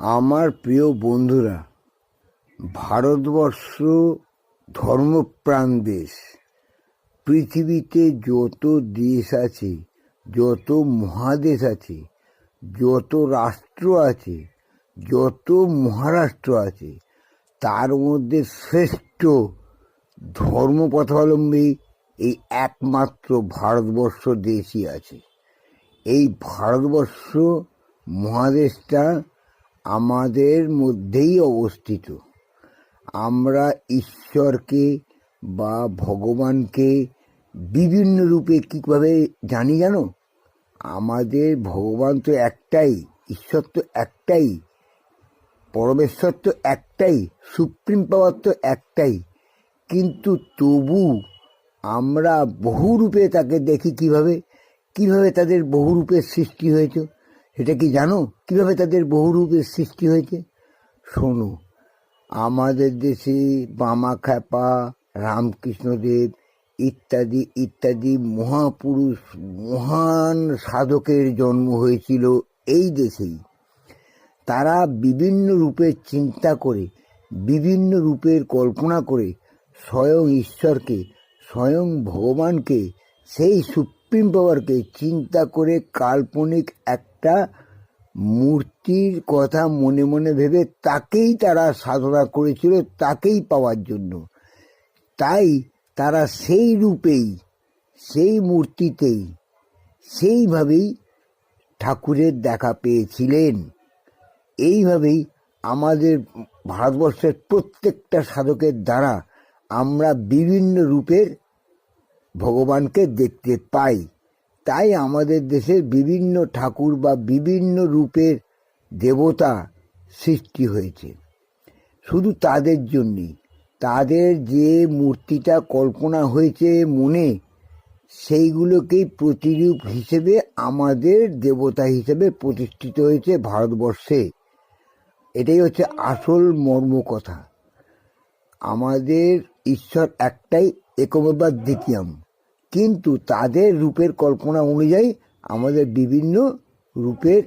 আমার প্রিয় বন্ধুরা, ভারতবর্ষ ধর্মপ্রাণ দেশ। পৃথিবীতে যত দেশ আছে, যত মহাদেশ আছে, যত রাষ্ট্র আছে, যত মহারাষ্ট্র আছে, তার মধ্যে শ্রেষ্ঠ ধর্মপথাবলম্বী এই একমাত্র ভারতবর্ষ দেশই আছে। এই ভারতবর্ষ মহাদেশটা আমাদের মধ্যেই অবস্থিত। আমরা ঈশ্বরকে বা ভগবানকে বিভিন্ন রূপে কীভাবে জানো? আমাদের ভগবান তো একটাই, ঈশ্বর তো একটাই, পরমেশ্বর তো একটাই, সুপ্রিম পাওয়ার তো একটাই, কিন্তু তবু আমরা বহু রূপে তাকে দেখি। কিভাবে তাদের বহু রূপের সৃষ্টি হয়েছে সেটা কি জানো? কিভাবে তাদের বহু রূপের সৃষ্টি হয়েছে শোনো। আমাদের দেশে বামাখ্যাপা, রামকৃষ্ণদেব ইত্যাদি ইত্যাদি মহাপুরুষ, মহান সাধকের জন্ম হয়েছিল এই দেশেই। তারা বিভিন্ন রূপের চিন্তা করে, বিভিন্ন রূপের কল্পনা করে স্বয়ং ঈশ্বরকে, স্বয়ং ভগবানকে, সেই সুপ্রিম পাওয়ারকে চিন্তা করে কাল্পনিক একটা মূর্তির কথা মনে মনে ভেবে তাকেই তারা সাধনা করেছিল, তাকেই পাওয়ার জন্য। তাই তারা সেই রূপেই, সেই মূর্তিতেই, সেইভাবেই ঠাকুরের দেখা পেয়েছিলেন। এইভাবেই আমাদের ভারতবর্ষের প্রত্যেকটা সাধকের দ্বারা আমরা বিভিন্ন রূপের ভগবানকে দেখতে পাই। তাই আমাদের দেশের বিভিন্ন ঠাকুর বা বিভিন্ন রূপের দেবতা সৃষ্টি হয়েছে শুধু তাদের জন্যে। তাদের যে মূর্তিটা কল্পনা হয়েছে মনে, সেইগুলোকেই প্রতিরূপ হিসেবে আমাদের দেবতা হিসেবে প্রতিষ্ঠিত হয়েছে ভারতবর্ষে। এটাই হচ্ছে আসল মর্ম কথা। আমাদের ঈশ্বর একটাই, একমেবা দ্বিতীয়ম, কিন্তু তাদের রূপের কল্পনা অনুযায়ী আমাদের বিভিন্ন রূপের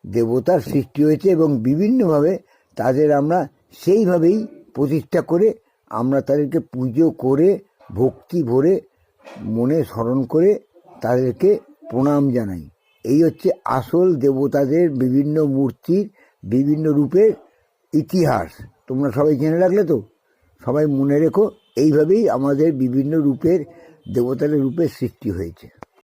দেবতার সৃষ্টি হয়েছে এবং বিভিন্নভাবে তাদের আমরা সেইভাবেই প্রতিষ্ঠা করে আমরা তাদেরকে পুজো করে, ভক্তি ভরে মনে স্মরণ করে তাদেরকে প্রণাম জানাই। এই হচ্ছে আসল দেবতাদের বিভিন্ন মূর্তির, বিভিন্ন রূপের ইতিহাস। তোমরা সবাই জেনে রাখলে তো? সবাই মনে রেখো, এইভাবেই আমাদের বিভিন্ন রূপের দেবতাদের রূপের সৃষ্টি হয়েছে।